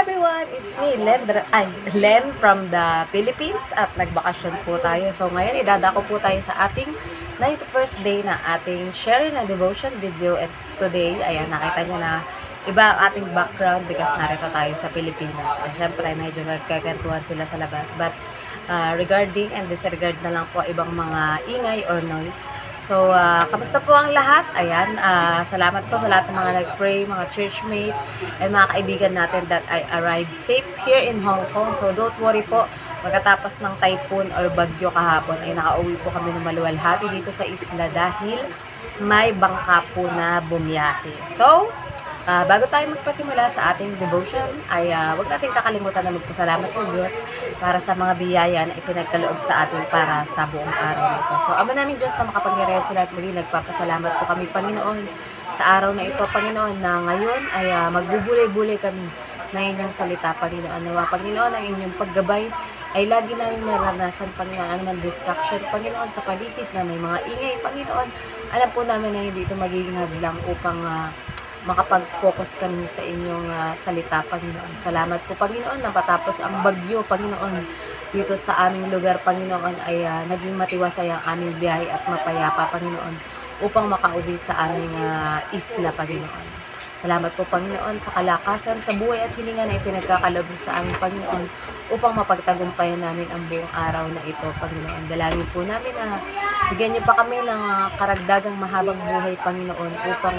everyone! It's me, Len from the Philippines at nagbakasyon po tayo. So ngayon, idadako po tayo sa ating 91st day na ating sharing na devotion video. At today, ayan, nakita nyo na iba ang ating background because narito tayo sa Pilipinas. At syempre, medyo nagkakantuhan sila sa labas. But regarding and disregard na lang po ibang mga ingay or noise. So, kamusta po ang lahat? Ayan, salamat po sa lahat ng mga nag-pray, mga churchmate, and mga kaibigan natin that I arrived safe here in Hong Kong. So, don't worry po, pagkatapos ng typhoon or bagyo kahapon, ay nakauwi po kami ng maluwalhati dito sa isla dahil may bangka po na bumiyahe. So, bago tayo magpasimula sa ating devotion, ay huwag natin kakalimutan na magpasalamat sa Diyos para sa mga biyaya na ipinagkaloob sa atin para sa buong araw nito. So, Ama namin Diyos na makapangyarihan sa lahat, muli nagpapasalamat po kami, Panginoon, sa araw na ito, Panginoon, na ngayon ay magbubulay-bulay kami na inyong salita, Panginoon. Nawa, Panginoon, ang inyong paggabay ay lagi namin maranasan, Panginoon, anumang distraction, Panginoon, sa paligid na may mga ingay, Panginoon. Alam po namin na hindi ito magiging hadlang upang makapag-focus kami sa inyong salita, Panginoon. Salamat po, Panginoon, na patapos ang bagyo, Panginoon, dito sa aming lugar, Panginoon, ay naging matiwasay ang aming biyahe at mapayapa, Panginoon, upang makauwi sa aming isla, Panginoon. Salamat po, Panginoon, sa kalakasan, sa buhay at hilinga na ipinagkakaloob sa aming, Panginoon, upang mapagtagumpayan namin ang buong araw na ito, Panginoon. Dalangin po namin na bigyan niyo pa kami ng karagdagang mahabang buhay, Panginoon, upang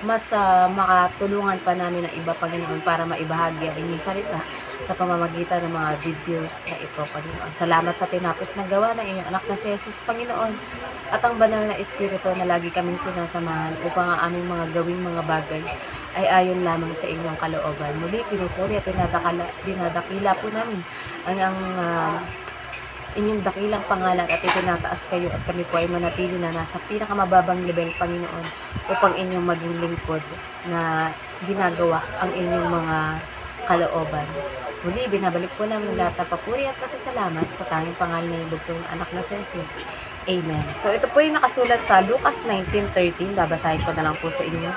mas makatulungan pa namin ang iba, Panginoon, para maibahagi ang inyong salita sa pamamagitan ng mga videos na ito, Panginoon. Salamat sa tinapos na gawa ng inyong anak na si Jesus, Panginoon, at ang banal na Espiritu na lagi kaming sinasamahan upang ang aming mga gawing mga bagay ay ayon lamang sa inyong kalooban. Muli, pinupuri at dinadakila po namin ang inyong dakilang pangalan at itinataas kayo at kami po ay manatili na nasa pinakamababang level, Panginoon, upang inyong maging lingkod na ginagawa ang inyong mga kalooban. Muli, binabalik po namin lahat ng papuri at pasasalamat sa tanging pangalan ng bugtong anak na si Jesus. Amen. So, ito po yung nakasulat sa Lucas 19:13. Babasahin ko na lang po sa inyo.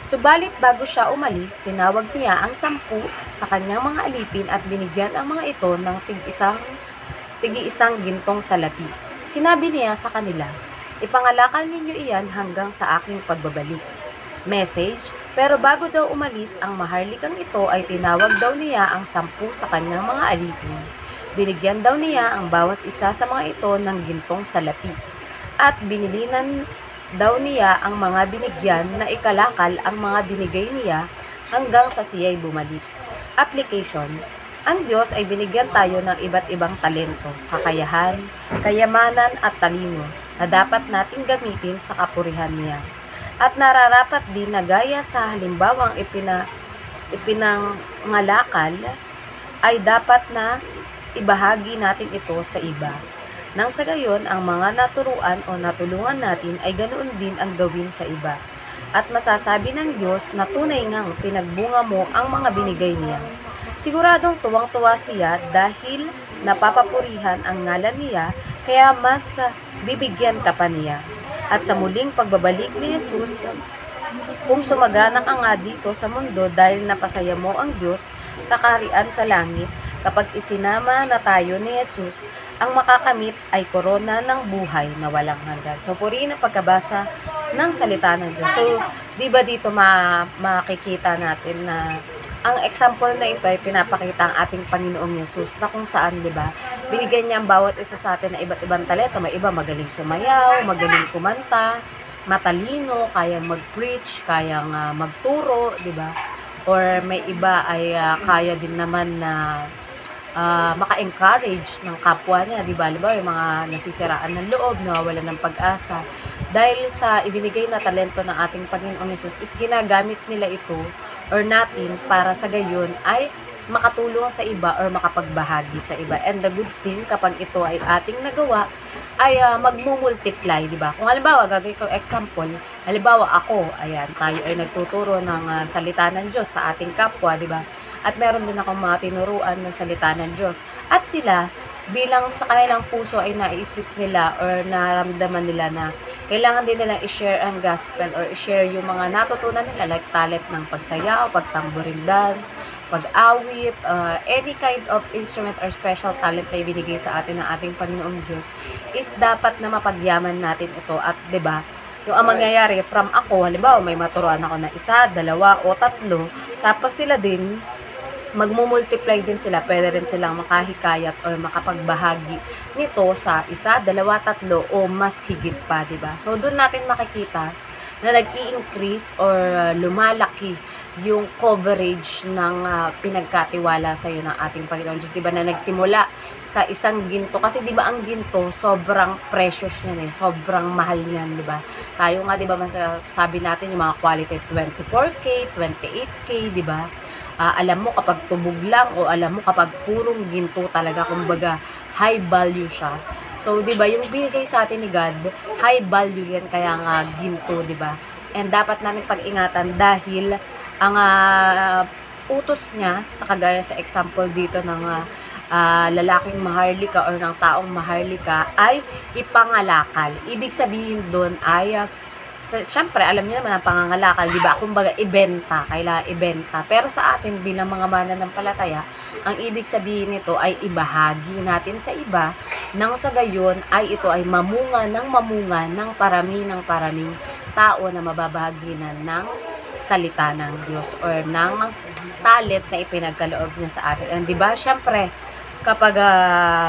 Subalit bago siya umalis, tinawag niya ang 10 sa kanyang mga alipin at binigyan ang mga ito ng tig-isang gintong salapi. Sinabi niya sa kanila, "Ipangalakal ninyo iyan hanggang sa aking pagbabalik." Message, pero bago daw umalis ang maharlikang ito ay tinawag daw niya ang 10 sa kanyang mga alipin. Binigyan daw niya ang bawat isa sa mga ito ng gintong salapi. At binilinan daw niya ang mga binigyan na ikalakal ang mga binigay niya hanggang sa siya'y bumalik. Application, ang Diyos ay binigyan tayo ng iba't ibang talento, kakayahan, kayamanan at talino na dapat nating gamitin sa kapurihan niya. At nararapat din na gaya sa halimbawang ipinangalakal ay dapat na ibahagi natin ito sa iba. Nang sa gayon, ang mga naturuan o natulungan natin ay ganoon din ang gawin sa iba. At masasabi ng Diyos na tunay ngang pinagbunga mo ang mga binigay niya. Siguradong tuwang-tuwa siya dahil napapapurihan ang ngalan niya, kaya mas bibigyan ka pa niya. At sa muling pagbabalik ni Jesus, kung sumagana ka nga dito sa mundo dahil napasaya mo ang Diyos sa kaharian sa langit, kapag isinama na tayo ni Jesus, ang makakamit ay korona ng buhay na walang hanggan. So, purihin ang pagkabasa ng salita ng Diyos. So, di ba dito makikita natin na ang example na ito ay pinapakita ang ating Panginoong Yesus na kung saan, di ba, binigyan niya ang bawat isa sa atin na iba't ibang talento. May iba magaling sumayaw, magaling kumanta, matalino, kayang mag-preach, kayang magturo, di ba? Or may iba ay kaya din naman na maka-encourage ng kapwa niya, di ba? Diba, yung mga nasisiraan ng loob, nawawalan ng pag-asa. Dahil sa ibinigay na talento ng ating Panginoong Yesus, is ginagamit nila ito or natin para sa gayon ay makatulong sa iba or makapagbahagi sa iba. And the good thing kapag ito ay ating nagawa ay magmumultiply, di ba? Kung halimbawa, gagawin ko example, halimbawa ako, ayan, tayo ay nagtuturo ng salita ng Diyos sa ating kapwa, di ba? At meron din akong mga tinuruan ng salita ng Diyos. At sila, bilang sa kanilang puso ay naisip nila or naramdaman nila na kailangan din nilang i-share ang gospel or i-share yung mga natutunan nila like talent ng pagsayaw, pagtambourine dance, pag-awit, any kind of instrument or special talent na ibinigay sa atin ng ating Panginoong Diyos is dapat na mapagyaman natin ito at 'di ba? Yung ang mangyayari from ako, halimbawa may maturuan ako na isa, dalawa o tatlo, tapos sila din magmumultiply din sila, pwede rin silang makahikayat or makapagbahagi nito sa isa, dalawa, tatlo o mas higit pa, di ba? So doon natin makikita na nag-i-increase or lumalaki yung coverage ng pinagkatiwala sa iyo ng ating Panginoon Diyos, di ba, na nagsimula sa isang ginto kasi di ba ang ginto sobrang precious niyan sobrang mahal niyan, di ba? Tayo nga di ba masasabi natin yung mga quality 24K, 28K, di ba? Alam mo kapag tubog lang o alam mo kapag purong ginto talaga, kumbaga high value siya. So, 'di ba, yung binigay sa atin ni God, high value 'yan kaya nga ginto, 'di ba? And dapat natin pag-ingatan dahil ang utos niya sa kagaya sa example dito ng lalaking maharlika or ng taong maharlika ay ipangalakal. Ibig sabihin doon ay siyempre, alam niyo naman ang pangangalakal, di ba? Kumbaga, ibenta, kailangan ibenta. Pero sa atin, bilang mga mananampalataya, ang ibig sabihin nito ay ibahagi natin sa iba, nang sa gayon ay ito ay mamunga ng paraming tao na mababahaginan ng salita ng Diyos or ng talent na ipinagkaloob niya sa atin. And di ba, siyempre, kapag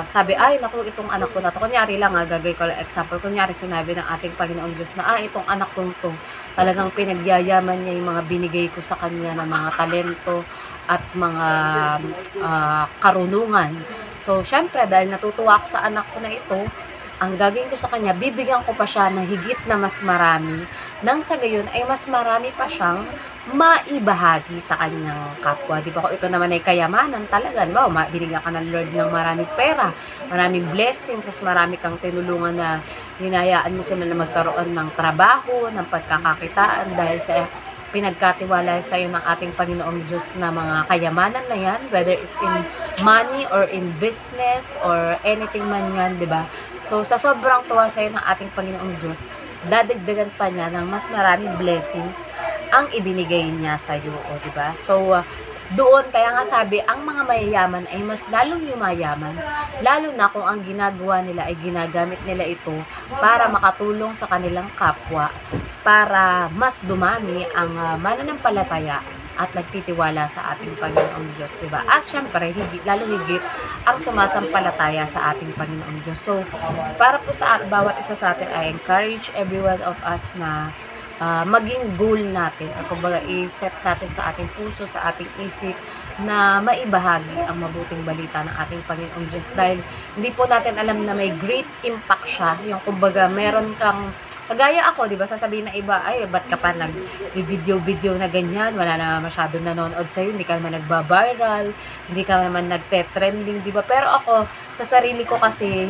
sabi, ay, naku, itong anak ko na to, kunyari lang, gagawin ko lang example, kunyari sinabi ng ating Panginoong Diyos na, itong anak kong to, talagang pinagyayaman niya yung mga binigay ko sa kanya ng mga talento at mga karunungan. So, syempre, dahil natutuwa ako sa anak ko na ito, ang gagawin ko sa kanya, bibigyan ko pa siya ng higit na mas marami, nang sa gayon ay mas marami pa siyang maibahagi sa kanyang kapwa. Di ba? Kung ikaw naman ay kayamanan talaga, di ba? Binigyan ka ng Lord ng maraming pera, maraming blessing, tapos marami kang tinulungan na hinayaan mo sila na magkaroon ng trabaho, ng pagkakakitaan dahil sa pinagkatiwala sa iyo ng ating Panginoong Diyos na mga kayamanan na yan, whether it's in money or in business or anything man yan, di ba? So, sa sobrang tuwa sa iyo ng ating Panginoong Diyos, dadagdagan pa niya ng mas maraming blessings ang ibinigay niya sa iyo, di ba? So, doon, kaya nga sabi, ang mga mayayaman ay mas lalong yumayaman, lalo na kung ang ginagawa nila ay ginagamit nila ito para makatulong sa kanilang kapwa, para mas dumami ang mananampalataya at nagtitiwala sa ating Panginoong Diyos, diba? At syempre, lalo higit ang sumasampalataya sa ating Panginoong Diyos. So, para po sa bawat isa sa atin, I encourage every one of us na maging goal natin, o kumbaga i-set natin sa ating puso, sa ating isip, na maibahagi ang mabuting balita ng ating Panginoong Diyos. Dahil hindi po natin alam na may great impact siya, yung kumbaga meron kang kagaya ako, di ba, sasabihin na iba, ay, ba't ka pa nag-video na ganyan, wala na masyadong nanonood sa'yo, hindi ka naman nagba-viral, hindi ka naman nagte-trending, di ba? Pero ako, sa sarili ko kasi,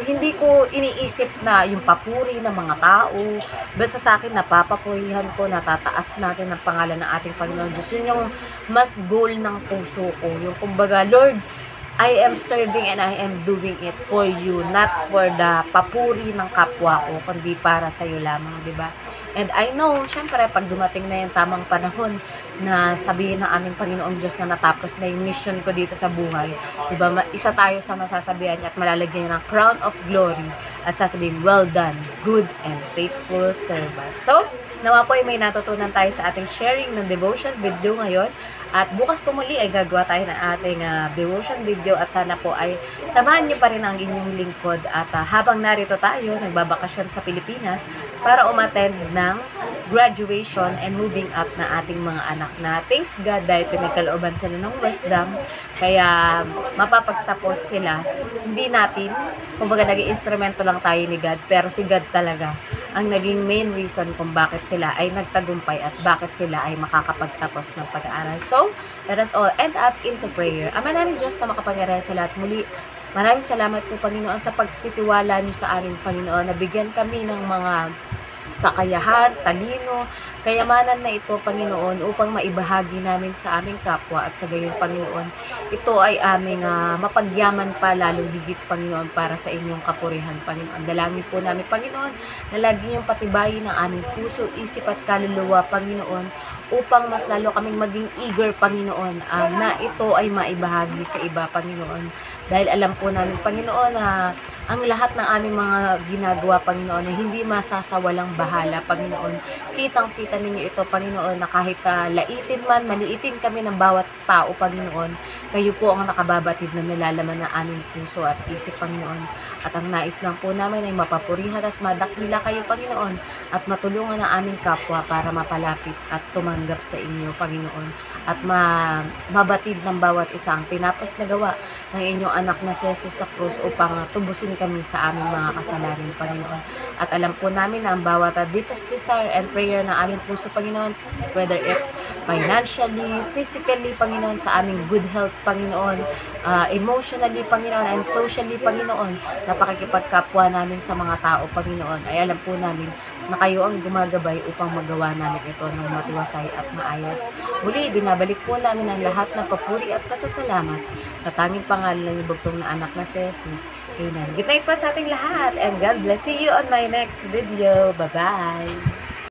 hindi ko iniisip na yung papuri ng mga tao, basta sa akin, napapapurihan ko, natataas natin ang pangalan ng ating Panginoon Diyos. Yun yung mas goal ng puso ko, yung kumbaga, Lord, I am serving and I am doing it for you, not for the papuri ng kapwa ko, kundi para sa iyo lamang, di ba? And I know, syempre, pag dumating na yung tamang panahon na sabihin ng aming Panginoong Diyos na natapos na yung mission ko dito sa buhay, di ba? Isa tayo sa masasabihan niya at malalagyan niya ng crown of glory at sasabihin, well done, good and faithful servant. So, nawa po ay may natutunan tayo sa ating sharing ng devotion video ngayon. At bukas po muli ay gagawa tayo ng ating devotion video at sana po ay samahan niyo pa rin ang inyong lingkod at habang narito tayo, nagbabakasyon sa Pilipinas para umattend ng graduation and moving up na ating mga anak na thanks God dahil pinagkalooban sila ng wisdom kaya mapapagtapos sila. Hindi natin, kumbaga naging instrumento lang tayo ni God pero si God talaga ang naging main reason kung bakit sila ay nagtagumpay at bakit sila ay makakapagtapos ng pag-aaral. So, let us all end up into prayer. Ama namin Diyos na makapangyarihan sa lahat, muli, maraming salamat po Panginoon sa pagtitiwala niyo sa aming Panginoon. Nabigyan kami ng mga kakayahan, talino, kayamanan na ito, Panginoon, upang maibahagi namin sa aming kapwa at sa gayon, Panginoon, ito ay aming mapagyaman pa lalong higit, Panginoon, para sa inyong kapurihan, Panginoon. Dalangin po namin, Panginoon, na lagi niyong patibayin ang aming puso, isip at kaluluwa, Panginoon, upang mas lalo kaming maging eager, Panginoon, na ito ay maibahagi sa iba, Panginoon. Dahil alam po namin, Panginoon, na ang lahat ng aming mga ginagawa, Panginoon, ay hindi masasawalang bahala, Panginoon. Kitang-kita ninyo ito, Panginoon, na kahit laitin man, maliitin kami ng bawat tao, Panginoon, kayo po ang nakababatid na nilalaman ng aming puso at isip, Panginoon. At ang nais lang po namin ay mapapurihan at madakila kayo, Panginoon, at matulungan ang aming kapwa para mapalapit at tumanggap sa inyo, Panginoon, at mabatid ng bawat isang tinapos na gawa ng inyong anak na si Jesus sa krus upang tubusin kami sa aming mga kasalanan, Panginoon. At alam po namin na ang bawat deepest desire and prayer ng aming puso, Panginoon, whether it's financially, physically, Panginoon, sa aming good health, Panginoon, emotionally, Panginoon, and socially, Panginoon, na pakikipagkapwa namin sa mga tao, Panginoon, ay alam po namin na kayo ang gumagabay upang magawa namin ito ng matiwasay at maayos. Muli, binabalik po namin ang lahat ng papuri at pasasalamat sa tanging pangalan ng bugtong na anak na si Jesus. Amen. Good night po sa ating lahat and God bless. See you on my next video. Bye-bye!